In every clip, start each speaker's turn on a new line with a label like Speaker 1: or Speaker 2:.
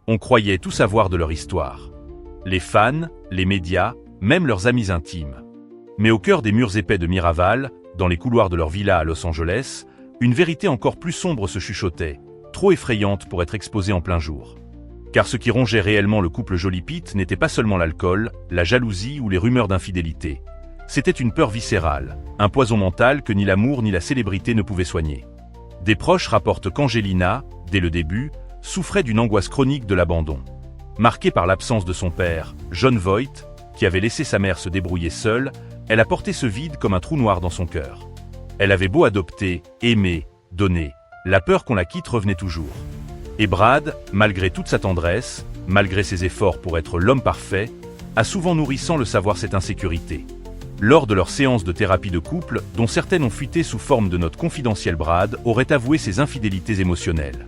Speaker 1: On croyait tout savoir de leur histoire. Les fans, les médias, même leurs amis intimes. Mais au cœur des murs épais de Miraval, dans les couloirs de leur villa à Los Angeles, une vérité encore plus sombre se chuchotait, trop effrayante pour être exposée en plein jour. Car ce qui rongeait réellement le couple Jolie-Pitt n'était pas seulement l'alcool, la jalousie ou les rumeurs d'infidélité. C'était une peur viscérale, un poison mental que ni l'amour ni la célébrité ne pouvaient soigner. Des proches rapportent qu'Angelina, dès le début, souffrait d'une angoisse chronique de l'abandon. Marquée par l'absence de son père, Jon Voight, qui avait laissé sa mère se débrouiller seule, elle a porté ce vide comme un trou noir dans son cœur. Elle avait beau adopter, aimer, donner, la peur qu'on la quitte revenait toujours. Et Brad, malgré toute sa tendresse, malgré ses efforts pour être l'homme parfait, a souvent nourri sans le savoir cette insécurité. Lors de leurs séances de thérapie de couple, dont certaines ont fuité sous forme de notes confidentielles, Brad aurait avoué ses infidélités émotionnelles.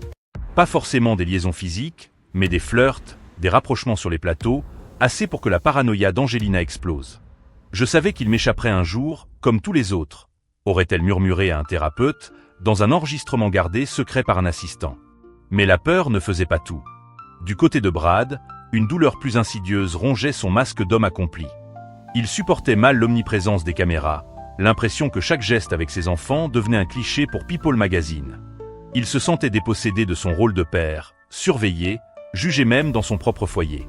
Speaker 1: Pas forcément des liaisons physiques, mais des flirts, des rapprochements sur les plateaux, assez pour que la paranoïa d'Angelina explose. « Je savais qu'il m'échapperait un jour, comme tous les autres », aurait-elle murmuré à un thérapeute, dans un enregistrement gardé secret par un assistant. Mais la peur ne faisait pas tout. Du côté de Brad, une douleur plus insidieuse rongeait son masque d'homme accompli. Il supportait mal l'omniprésence des caméras, l'impression que chaque geste avec ses enfants devenait un cliché pour People Magazine. Il se sentait dépossédé de son rôle de père, surveillé, jugé même dans son propre foyer.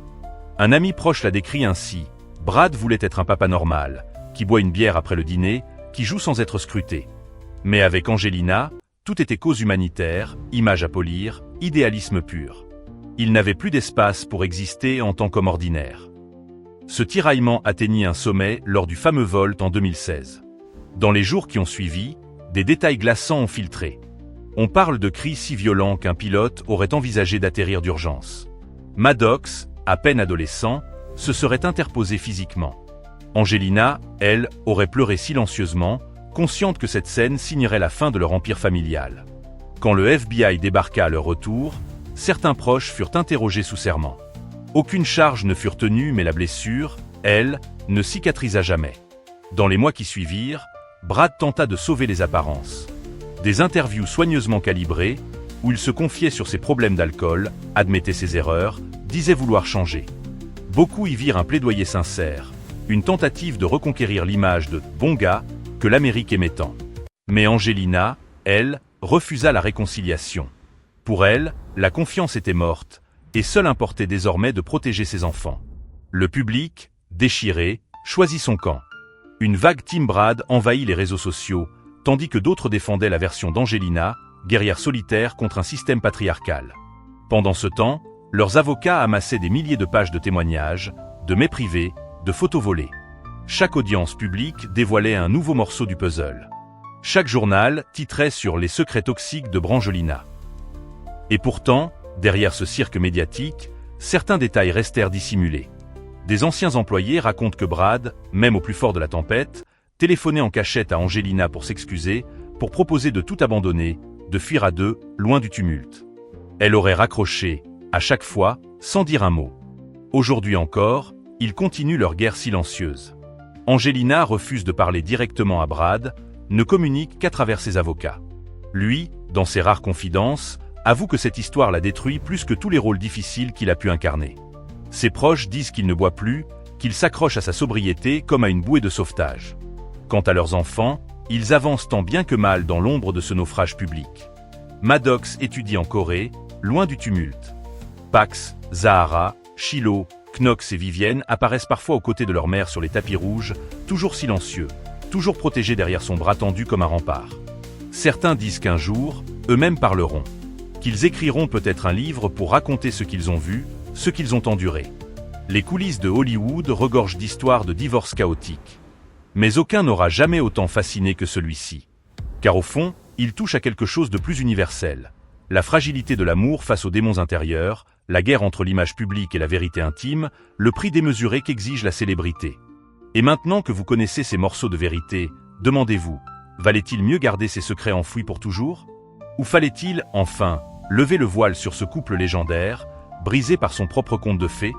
Speaker 1: Un ami proche l'a décrit ainsi: Brad voulait être un papa normal, qui boit une bière après le dîner, qui joue sans être scruté. Mais avec Angelina, tout était cause humanitaire, image à polir, idéalisme pur. Il n'avait plus d'espace pour exister en tant qu'homme ordinaire. Ce tiraillement atteignit un sommet lors du fameux vol en 2016. Dans les jours qui ont suivi, des détails glaçants ont filtré. On parle de cris si violents qu'un pilote aurait envisagé d'atterrir d'urgence. Maddox, à peine adolescent, se serait interposé physiquement. Angelina, elle, aurait pleuré silencieusement, consciente que cette scène signerait la fin de leur empire familial. Quand le FBI débarqua à leur retour, certains proches furent interrogés sous serment. Aucune charge ne fut tenue, mais la blessure, elle, ne cicatrisa jamais. Dans les mois qui suivirent, Brad tenta de sauver les apparences. Des interviews soigneusement calibrées, où il se confiait sur ses problèmes d'alcool, admettait ses erreurs, disait vouloir changer. Beaucoup y virent un plaidoyer sincère, une tentative de reconquérir l'image de « bon gars » que l'Amérique aimait tant. Mais Angelina, elle, refusa la réconciliation. Pour elle, la confiance était morte, et seul importait désormais de protéger ses enfants. Le public, déchiré, choisit son camp. Une vague Team Brad envahit les réseaux sociaux, tandis que d'autres défendaient la version d'Angelina, guerrière solitaire contre un système patriarcal. Pendant ce temps, leurs avocats amassaient des milliers de pages de témoignages, de mets privés, de photos volées. Chaque audience publique dévoilait un nouveau morceau du puzzle. Chaque journal titrait sur les secrets toxiques de Brangelina. Et pourtant, derrière ce cirque médiatique, certains détails restèrent dissimulés. Des anciens employés racontent que Brad, même au plus fort de la tempête, téléphonait en cachette à Angelina pour s'excuser, pour proposer de tout abandonner, de fuir à deux, loin du tumulte. Elle aurait raccroché, à chaque fois, sans dire un mot. Aujourd'hui encore, ils continuent leur guerre silencieuse. Angelina refuse de parler directement à Brad, ne communique qu'à travers ses avocats. Lui, dans ses rares confidences, avoue que cette histoire l'a détruit plus que tous les rôles difficiles qu'il a pu incarner. Ses proches disent qu'il ne boit plus, qu'il s'accroche à sa sobriété comme à une bouée de sauvetage. Quant à leurs enfants, ils avancent tant bien que mal dans l'ombre de ce naufrage public. Maddox étudie en Corée, loin du tumulte. Pax, Zahara, Shiloh, Knox et Vivienne apparaissent parfois aux côtés de leur mère sur les tapis rouges, toujours silencieux, toujours protégés derrière son bras tendu comme un rempart. Certains disent qu'un jour, eux-mêmes parleront. Qu'ils écriront peut-être un livre pour raconter ce qu'ils ont vu, ce qu'ils ont enduré. Les coulisses de Hollywood regorgent d'histoires de divorces chaotiques. Mais aucun n'aura jamais autant fasciné que celui-ci. Car au fond, il touche à quelque chose de plus universel. La fragilité de l'amour face aux démons intérieurs, la guerre entre l'image publique et la vérité intime, le prix démesuré qu'exige la célébrité. Et maintenant que vous connaissez ces morceaux de vérité, demandez-vous, valait-il mieux garder ces secrets enfouis pour toujours? Ou fallait-il, enfin, lever le voile sur ce couple légendaire, brisé par son propre conte de fées?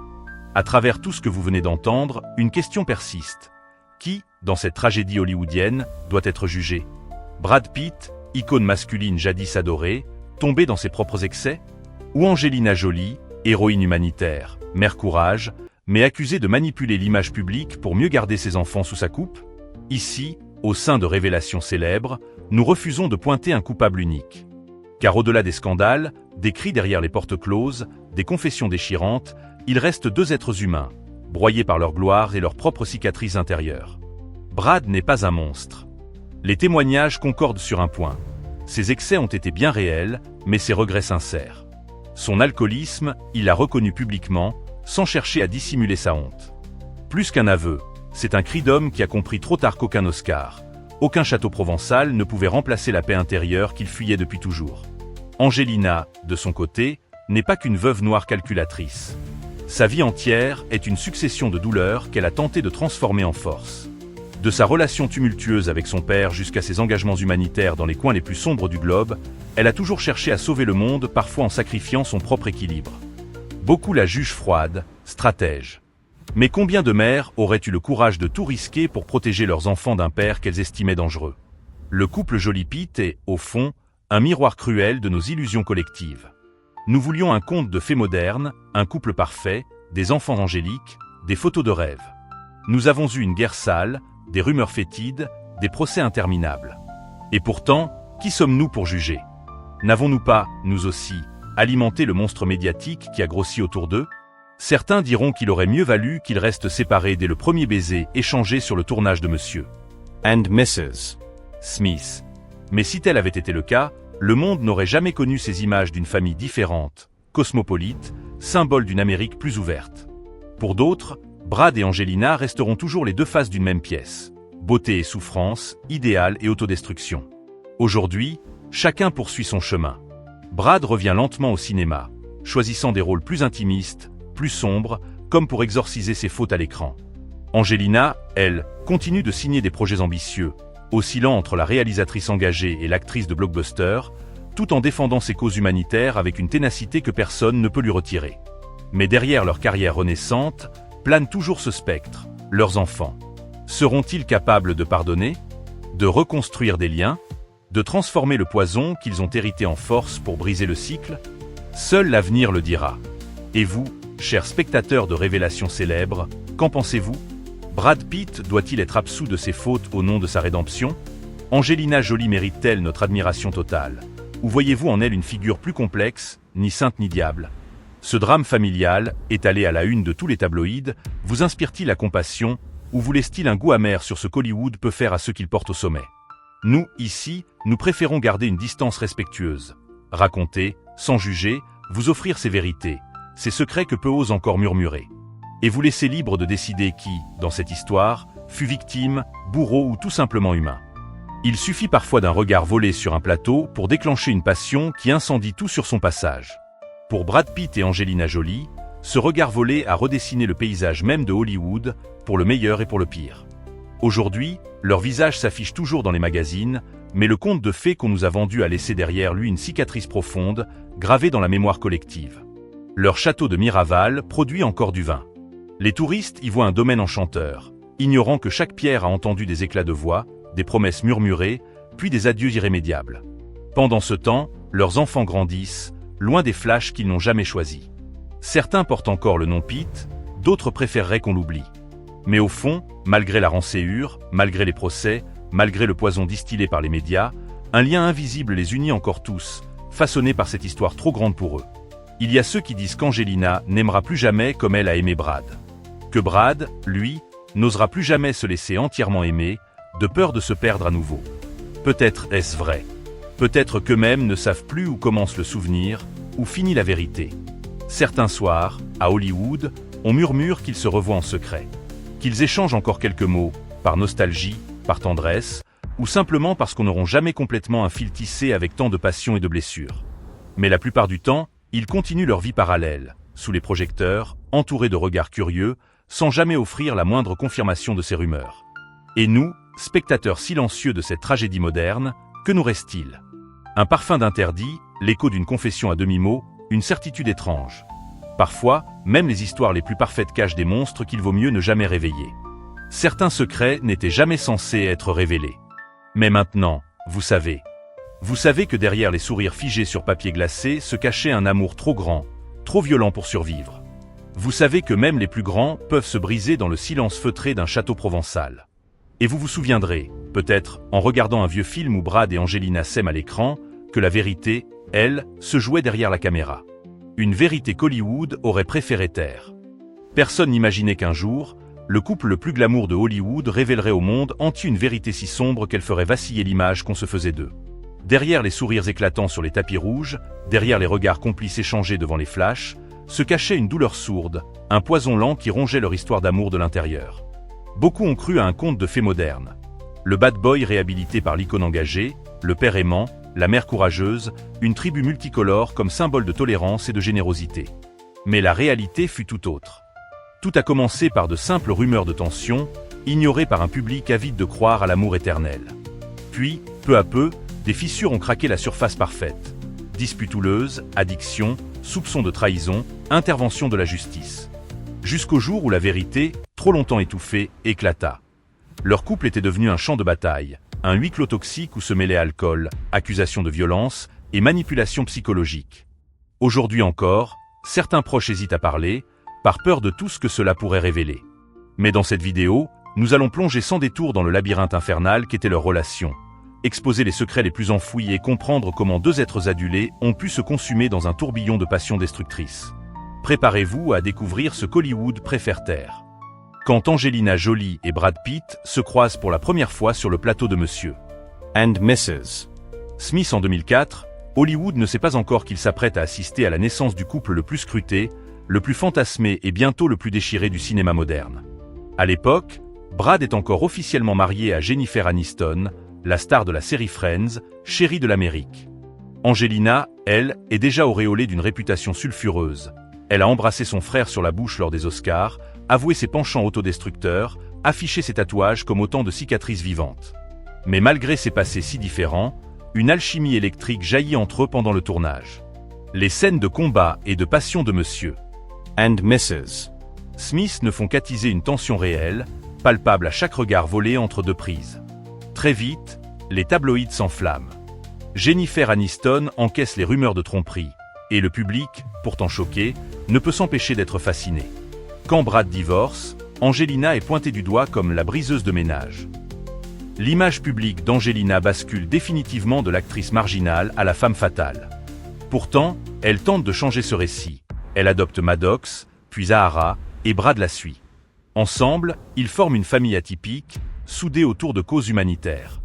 Speaker 1: À travers tout ce que vous venez d'entendre, une question persiste. Qui, dans cette tragédie hollywoodienne, doit être jugé? Brad Pitt, icône masculine jadis adorée, tombé dans ses propres excès? Ou Angelina Jolie, héroïne humanitaire, mère courage, mais accusée de manipuler l'image publique pour mieux garder ses enfants sous sa coupe? Ici, au sein de Révélations célèbres, nous refusons de pointer un coupable unique. Car au-delà des scandales, des cris derrière les portes closes, des confessions déchirantes, il reste deux êtres humains, broyés par leur gloire et leurs propres cicatrices intérieures. Brad n'est pas un monstre. Les témoignages concordent sur un point. Ses excès ont été bien réels, mais ses regrets sincères. Son alcoolisme, il l'a reconnu publiquement, sans chercher à dissimuler sa honte. Plus qu'un aveu, c'est un cri d'homme qui a compris trop tard qu'aucun Oscar, aucun château provençal ne pouvait remplacer la paix intérieure qu'il fuyait depuis toujours. Angelina, de son côté, n'est pas qu'une veuve noire calculatrice. Sa vie entière est une succession de douleurs qu'elle a tenté de transformer en force. De sa relation tumultueuse avec son père jusqu'à ses engagements humanitaires dans les coins les plus sombres du globe, elle a toujours cherché à sauver le monde, parfois en sacrifiant son propre équilibre. Beaucoup la jugent froide, stratège. Mais combien de mères auraient eu le courage de tout risquer pour protéger leurs enfants d'un père qu'elles estimaient dangereux? Le couple Joly-Pitt est, au fond, un miroir cruel de nos illusions collectives. Nous voulions un conte de fées modernes, un couple parfait, des enfants angéliques, des photos de rêve. Nous avons eu une guerre sale, des rumeurs fétides, des procès interminables. Et pourtant, qui sommes-nous pour juger? N'avons-nous pas, nous aussi, alimenté le monstre médiatique qui a grossi autour d'eux? Certains diront qu'il aurait mieux valu qu'ils restent séparés dès le premier baiser échangé sur le tournage de Monsieur and Mrs. Smith. Mais si tel avait été le cas, le monde n'aurait jamais connu ces images d'une famille différente, cosmopolite, symbole d'une Amérique plus ouverte. Pour d'autres, Brad et Angelina resteront toujours les deux faces d'une même pièce. Beauté et souffrance, idéal et autodestruction. Aujourd'hui, chacun poursuit son chemin. Brad revient lentement au cinéma, choisissant des rôles plus intimistes, plus sombres, comme pour exorciser ses fautes à l'écran. Angelina, elle, continue de signer des projets ambitieux, oscillant entre la réalisatrice engagée et l'actrice de blockbuster, tout en défendant ses causes humanitaires avec une ténacité que personne ne peut lui retirer. Mais derrière leur carrière renaissante, plane toujours ce spectre, leurs enfants. Seront-ils capables de pardonner, de reconstruire des liens, de transformer le poison qu'ils ont hérité en force pour briser le cycle? Seul l'avenir le dira. Et vous, chers spectateurs de Révélations célèbres, qu'en pensez-vous? Brad Pitt doit-il être absous de ses fautes au nom de sa rédemption? Angelina Jolie mérite-t-elle notre admiration totale? Ou voyez-vous en elle une figure plus complexe, ni sainte ni diable? Ce drame familial, étalé à la une de tous les tabloïds, vous inspire-t-il la compassion, ou vous laisse-t-il un goût amer sur ce qu'Hollywood peut faire à ceux qu'il porte au sommet? Nous, ici, nous préférons garder une distance respectueuse. Raconter, sans juger, vous offrir ces vérités, ces secrets que peu osent encore murmurer. Et vous laisser libre de décider qui, dans cette histoire, fut victime, bourreau ou tout simplement humain. Il suffit parfois d'un regard volé sur un plateau pour déclencher une passion qui incendie tout sur son passage. Pour Brad Pitt et Angelina Jolie, ce regard volé a redessiné le paysage même de Hollywood, pour le meilleur et pour le pire. Aujourd'hui, leur visage s'affiche toujours dans les magazines, mais le conte de fées qu'on nous a vendu a laissé derrière lui une cicatrice profonde, gravée dans la mémoire collective. Leur château de Miraval produit encore du vin. Les touristes y voient un domaine enchanteur, ignorant que chaque pierre a entendu des éclats de voix, des promesses murmurées, puis des adieux irrémédiables. Pendant ce temps, leurs enfants grandissent, loin des flashs qu'ils n'ont jamais choisis. Certains portent encore le nom Pitt, d'autres préféreraient qu'on l'oublie. Mais au fond, malgré la rancéure, malgré les procès, malgré le poison distillé par les médias, un lien invisible les unit encore tous, façonné par cette histoire trop grande pour eux. Il y a ceux qui disent qu'Angelina n'aimera plus jamais comme elle a aimé Brad. Que Brad, lui, n'osera plus jamais se laisser entièrement aimer, de peur de se perdre à nouveau. Peut-être est-ce vrai. Peut-être qu'eux-mêmes ne savent plus où commence le souvenir, où finit la vérité. Certains soirs, à Hollywood, on murmure qu'ils se revoient en secret. Qu'ils échangent encore quelques mots, par nostalgie, par tendresse, ou simplement parce qu'on n'aura jamais complètement un fil tissé avec tant de passion et de blessures. Mais la plupart du temps, ils continuent leur vie parallèle, sous les projecteurs, entourés de regards curieux, sans jamais offrir la moindre confirmation de ces rumeurs. Et nous, spectateurs silencieux de cette tragédie moderne, que nous reste-t-il? Un parfum d'interdit, l'écho d'une confession à demi-mot, une certitude étrange. Parfois, même les histoires les plus parfaites cachent des monstres qu'il vaut mieux ne jamais réveiller. Certains secrets n'étaient jamais censés être révélés. Mais maintenant, vous savez que derrière les sourires figés sur papier glacé se cachait un amour trop grand, trop violents pour survivre. Vous savez que même les plus grands peuvent se briser dans le silence feutré d'un château provençal. Et vous vous souviendrez, peut-être, en regardant un vieux film où Brad et Angelina s'aiment à l'écran, que la vérité, elle, se jouait derrière la caméra. Une vérité qu'Hollywood aurait préféré taire. Personne n'imaginait qu'un jour, le couple le plus glamour de Hollywood révélerait au monde entier une vérité si sombre qu'elle ferait vaciller l'image qu'on se faisait d'eux. Derrière les sourires éclatants sur les tapis rouges, derrière les regards complices échangés devant les flashs, se cachait une douleur sourde, un poison lent qui rongeait leur histoire d'amour de l'intérieur. Beaucoup ont cru à un conte de fées moderne. Le bad boy réhabilité par l'icône engagée, le père aimant, la mère courageuse, une tribu multicolore comme symbole de tolérance et de générosité. Mais la réalité fut tout autre. Tout a commencé par de simples rumeurs de tension, ignorées par un public avide de croire à l'amour éternel. Puis, peu à peu, des fissures ont craqué la surface parfaite. Disputes houleuses, addictions, soupçons de trahison, intervention de la justice. Jusqu'au jour où la vérité, trop longtemps étouffée, éclata. Leur couple était devenu un champ de bataille, un huis clos toxique où se mêlaient alcool, accusations de violence et manipulation psychologique. Aujourd'hui encore, certains proches hésitent à parler, par peur de tout ce que cela pourrait révéler. Mais dans cette vidéo, nous allons plonger sans détour dans le labyrinthe infernal qu'était leur relation, exposer les secrets les plus enfouis et comprendre comment deux êtres adulés ont pu se consumer dans un tourbillon de passions destructrices. Préparez-vous à découvrir ce qu'Hollywood préfère taire. Quand Angelina Jolie et Brad Pitt se croisent pour la première fois sur le plateau de Monsieur and Mrs. Smith en 2004, Hollywood ne sait pas encore qu'il s'apprête à assister à la naissance du couple le plus scruté, le plus fantasmé et bientôt le plus déchiré du cinéma moderne. À l'époque, Brad est encore officiellement marié à Jennifer Aniston, la star de la série Friends, chérie de l'Amérique. Angelina, elle, est déjà auréolée d'une réputation sulfureuse. Elle a embrassé son frère sur la bouche lors des Oscars, avoué ses penchants autodestructeurs, affiché ses tatouages comme autant de cicatrices vivantes. Mais malgré ces passés si différents, une alchimie électrique jaillit entre eux pendant le tournage. Les scènes de combat et de passion de Monsieur and Mrs. Smith ne font qu'attiser une tension réelle, palpable à chaque regard volé entre deux prises. Très vite, les tabloïds s'enflamment. Jennifer Aniston encaisse les rumeurs de tromperie, et le public, pourtant choqué, ne peut s'empêcher d'être fasciné. Quand Brad divorce, Angelina est pointée du doigt comme la briseuse de ménage. L'image publique d'Angelina bascule définitivement de l'actrice marginale à la femme fatale. Pourtant, elle tente de changer ce récit. Elle adopte Maddox, puis Zahara, et Brad la suit. Ensemble, ils forment une famille atypique, soudée autour de causes humanitaires.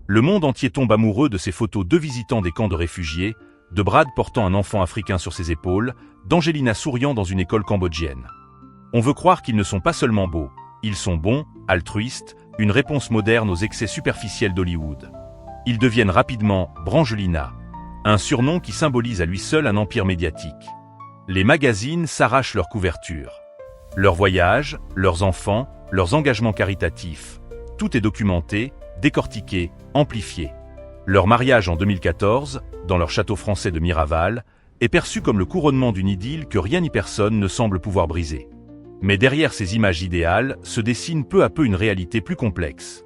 Speaker 1: Le monde entier tombe amoureux de ces photos de visitants des camps de réfugiés, de Brad portant un enfant africain sur ses épaules, d'Angelina souriant dans une école cambodgienne. On veut croire qu'ils ne sont pas seulement beaux, ils sont bons, altruistes, une réponse moderne aux excès superficiels d'Hollywood. Ils deviennent rapidement Brangelina, un surnom qui symbolise à lui seul un empire médiatique. Les magazines s'arrachent leurs couvertures. Leurs voyages, leurs enfants, leurs engagements caritatifs, tout est documenté, décortiqué, amplifié. Leur mariage en 2014, dans leur château français de Miraval, est perçu comme le couronnement d'une idylle que rien ni personne ne semble pouvoir briser. Mais derrière ces images idéales se dessine peu à peu une réalité plus complexe.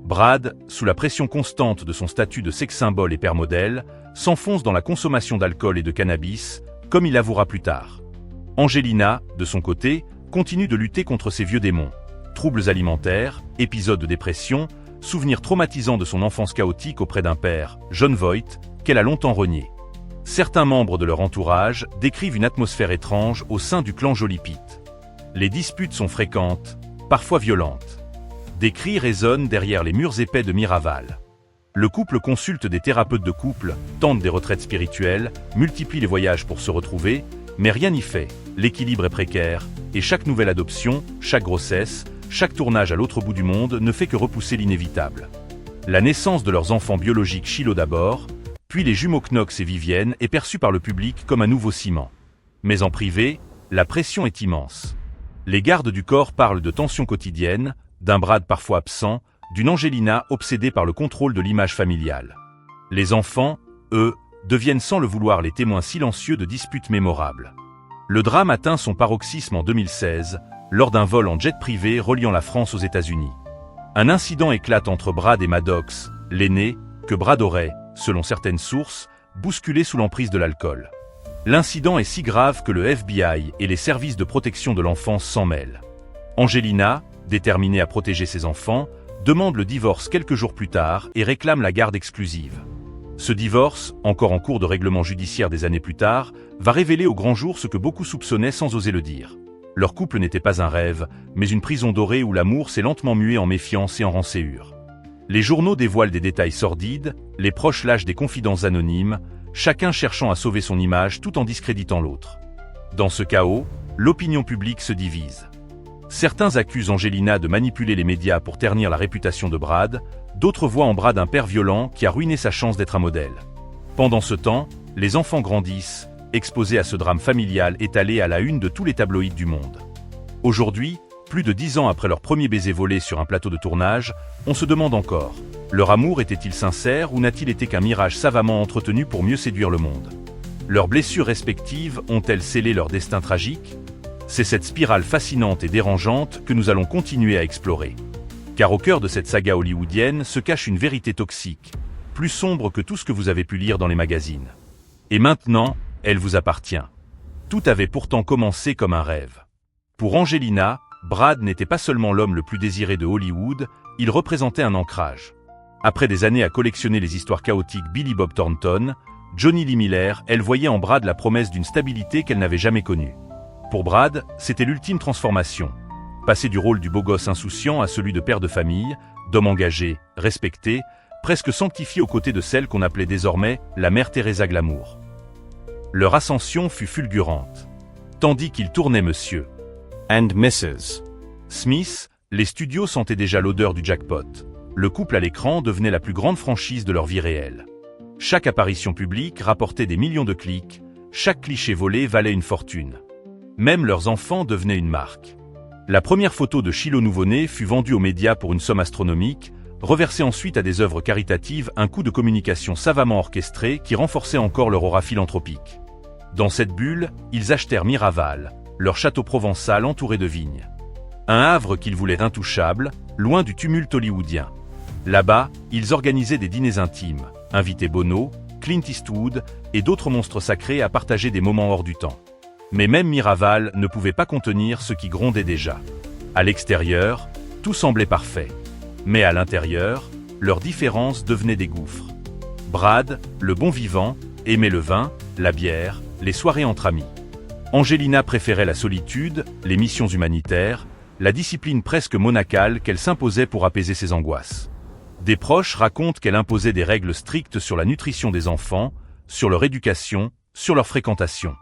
Speaker 1: Brad, sous la pression constante de son statut de sex-symbole et père modèle, s'enfonce dans la consommation d'alcool et de cannabis, comme il avouera plus tard. Angelina, de son côté, continue de lutter contre ses vieux démons. Troubles alimentaires, épisodes de dépression, souvenirs traumatisants de son enfance chaotique auprès d'un père, Jon Voight, qu'elle a longtemps renié. Certains membres de leur entourage décrivent une atmosphère étrange au sein du clan Jolie Pitt. Les disputes sont fréquentes, parfois violentes. Des cris résonnent derrière les murs épais de Miraval. Le couple consulte des thérapeutes de couple, tente des retraites spirituelles, multiplie les voyages pour se retrouver, mais rien n'y fait, l'équilibre est précaire, et chaque nouvelle adoption, chaque grossesse, chaque tournage à l'autre bout du monde ne fait que repousser l'inévitable. La naissance de leurs enfants biologiques Shiloh d'abord, puis les jumeaux Knox et Vivienne est perçue par le public comme un nouveau ciment. Mais en privé, la pression est immense. Les gardes du corps parlent de tensions quotidiennes, d'un Brad parfois absent, d'une Angelina obsédée par le contrôle de l'image familiale. Les enfants, eux, deviennent sans le vouloir les témoins silencieux de disputes mémorables. Le drame atteint son paroxysme en 2016, lors d'un vol en jet privé reliant la France aux États-Unis. Un incident éclate entre Brad et Maddox, l'aîné, que Brad aurait, selon certaines sources, bousculé sous l'emprise de l'alcool. L'incident est si grave que le FBI et les services de protection de l'enfance s'en mêlent. Angelina, déterminée à protéger ses enfants, demande le divorce quelques jours plus tard et réclame la garde exclusive. Ce divorce, encore en cours de règlement judiciaire des années plus tard, va révéler au grand jour ce que beaucoup soupçonnaient sans oser le dire. Leur couple n'était pas un rêve, mais une prison dorée où l'amour s'est lentement mué en méfiance et en rancéure. Les journaux dévoilent des détails sordides, les proches lâchent des confidences anonymes, chacun cherchant à sauver son image tout en discréditant l'autre. Dans ce chaos, l'opinion publique se divise. Certains accusent Angelina de manipuler les médias pour ternir la réputation de Brad, d'autres voient en Brad un père violent qui a ruiné sa chance d'être un modèle. Pendant ce temps, les enfants grandissent, exposés à ce drame familial étalé à la une de tous les tabloïds du monde. Aujourd'hui, plus de 10 ans après leur premier baiser volé sur un plateau de tournage, on se demande encore, leur amour était-il sincère ou n'a-t-il été qu'un mirage savamment entretenu pour mieux séduire le monde? Leurs blessures respectives ont-elles scellé leur destin tragique? C'est cette spirale fascinante et dérangeante que nous allons continuer à explorer. Car au cœur de cette saga hollywoodienne se cache une vérité toxique, plus sombre que tout ce que vous avez pu lire dans les magazines. Et maintenant, elle vous appartient. Tout avait pourtant commencé comme un rêve. Pour Angelina, Brad n'était pas seulement l'homme le plus désiré de Hollywood, il représentait un ancrage. Après des années à collectionner les histoires chaotiques Billy Bob Thornton, Johnny Lee Miller, elle voyait en Brad la promesse d'une stabilité qu'elle n'avait jamais connue. Pour Brad, c'était l'ultime transformation. Passer du rôle du beau gosse insouciant à celui de père de famille, d'homme engagé, respecté, presque sanctifié aux côtés de celle qu'on appelait désormais la mère Teresa Glamour. Leur ascension fut fulgurante. Tandis qu'il tournait Monsieur and Mrs. Smith, les studios sentaient déjà l'odeur du jackpot. Le couple à l'écran devenait la plus grande franchise de leur vie réelle. Chaque apparition publique rapportait des millions de clics, chaque cliché volé valait une fortune. Même leurs enfants devenaient une marque. La première photo de Shiloh nouveau-né fut vendue aux médias pour une somme astronomique, reversée ensuite à des œuvres caritatives, un coup de communication savamment orchestré qui renforçait encore leur aura philanthropique. Dans cette bulle, ils achetèrent Miraval, leur château provençal entouré de vignes. Un havre qu'ils voulaient intouchable, loin du tumulte hollywoodien. Là-bas, ils organisaient des dîners intimes, invitaient Bono, Clint Eastwood et d'autres monstres sacrés à partager des moments hors du temps. Mais même Miraval ne pouvait pas contenir ce qui grondait déjà. À l'extérieur, tout semblait parfait. Mais à l'intérieur, leurs différences devenaient des gouffres. Brad, le bon vivant, aimait le vin, la bière, les soirées entre amis. Angelina préférait la solitude, les missions humanitaires, la discipline presque monacale qu'elle s'imposait pour apaiser ses angoisses. Des proches racontent qu'elle imposait des règles strictes sur la nutrition des enfants, sur leur éducation, sur leur fréquentation.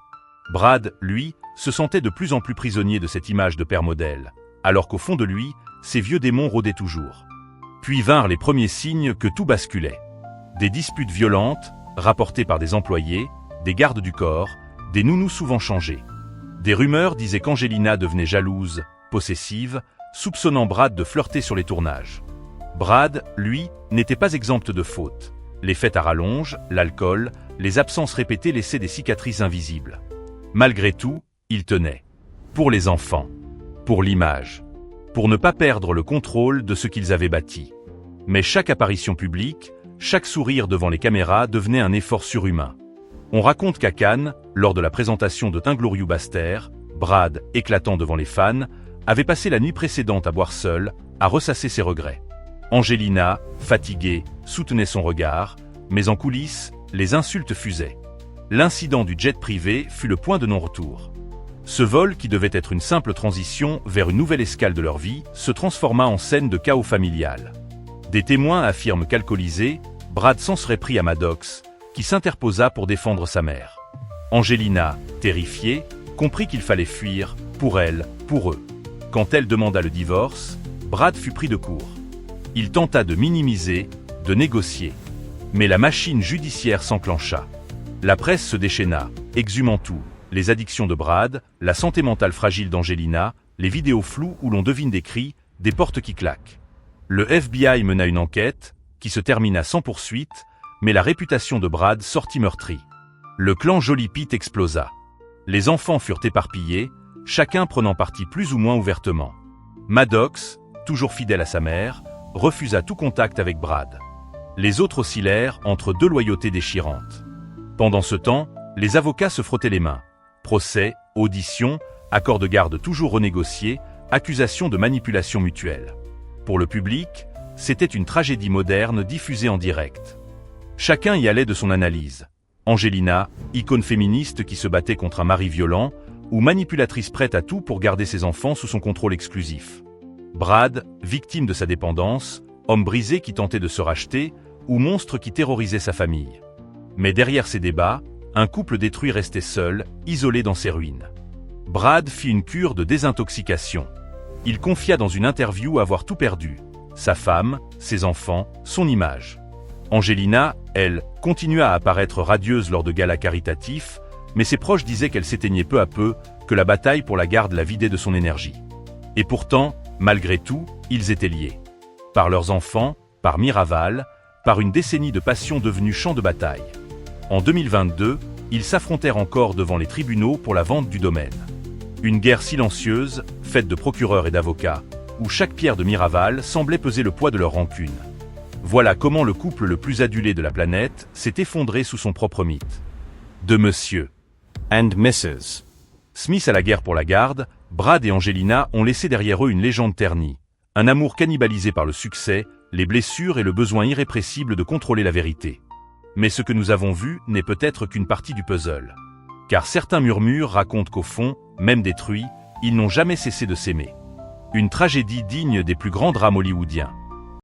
Speaker 1: Brad, lui, se sentait de plus en plus prisonnier de cette image de père modèle, alors qu'au fond de lui, ses vieux démons rôdaient toujours. Puis vinrent les premiers signes que tout basculait. Des disputes violentes, rapportées par des employés, des gardes du corps, des nounous souvent changés. Des rumeurs disaient qu'Angelina devenait jalouse, possessive, soupçonnant Brad de flirter sur les tournages. Brad, lui, n'était pas exempt de fautes. Les fêtes à rallonge, l'alcool, les absences répétées laissaient des cicatrices invisibles. Malgré tout, il tenait. Pour les enfants. Pour l'image. Pour ne pas perdre le contrôle de ce qu'ils avaient bâti. Mais chaque apparition publique, chaque sourire devant les caméras devenait un effort surhumain. On raconte qu'à Cannes, lors de la présentation de Inglorious Basterds, Brad, éclatant devant les fans, avait passé la nuit précédente à boire seul, à ressasser ses regrets. Angelina, fatiguée, soutenait son regard, mais en coulisses, les insultes fusaient. L'incident du jet privé fut le point de non-retour. Ce vol, qui devait être une simple transition vers une nouvelle escale de leur vie, se transforma en scène de chaos familial. Des témoins affirment qu'alcoolisé, Brad s'en serait pris à Maddox, qui s'interposa pour défendre sa mère. Angelina, terrifiée, comprit qu'il fallait fuir, pour elle, pour eux. Quand elle demanda le divorce, Brad fut pris de court. Il tenta de minimiser, de négocier. Mais la machine judiciaire s'enclencha. La presse se déchaîna, exhumant tout, les addictions de Brad, la santé mentale fragile d'Angelina, les vidéos floues où l'on devine des cris, des portes qui claquent. Le FBI mena une enquête, qui se termina sans poursuite, mais la réputation de Brad sortit meurtrie. Le clan Jolie Pete explosa. Les enfants furent éparpillés, chacun prenant parti plus ou moins ouvertement. Maddox, toujours fidèle à sa mère, refusa tout contact avec Brad. Les autres oscillèrent entre deux loyautés déchirantes. Pendant ce temps, Les avocats se frottaient les mains. Procès, auditions, accords de garde toujours renégociés, accusations de manipulation mutuelle. Pour le public, c'était une tragédie moderne diffusée en direct. Chacun y allait de son analyse. Angelina, icône féministe qui se battait contre un mari violent, ou manipulatrice prête à tout pour garder ses enfants sous son contrôle exclusif. Brad, victime de sa dépendance, homme brisé qui tentait de se racheter, ou monstre qui terrorisait sa famille. Mais derrière ces débats, un couple détruit restait seul, isolé dans ses ruines. Brad fit une cure de désintoxication. Il confia dans une interview avoir tout perdu. Sa femme, ses enfants, son image. Angelina, elle, continua à apparaître radieuse lors de galas caritatifs, mais ses proches disaient qu'elle s'éteignait peu à peu, que la bataille pour la garde la vidait de son énergie. Et pourtant, malgré tout, ils étaient liés. Par leurs enfants, par Miraval, par une décennie de passion devenue champ de bataille. En 2022, ils s'affrontèrent encore devant les tribunaux pour la vente du domaine. Une guerre silencieuse, faite de procureurs et d'avocats, où chaque pierre de Miraval semblait peser le poids de leur rancune. Voilà comment le couple le plus adulé de la planète s'est effondré sous son propre mythe. De Monsieur and Mrs. Smith à la guerre pour la garde, Brad et Angelina ont laissé derrière eux une légende ternie. Un amour cannibalisé par le succès, les blessures et le besoin irrépressible de contrôler la vérité. Mais ce que nous avons vu n'est peut-être qu'une partie du puzzle. Car certains murmures racontent qu'au fond, même détruits, ils n'ont jamais cessé de s'aimer. Une tragédie digne des plus grands drames hollywoodiens.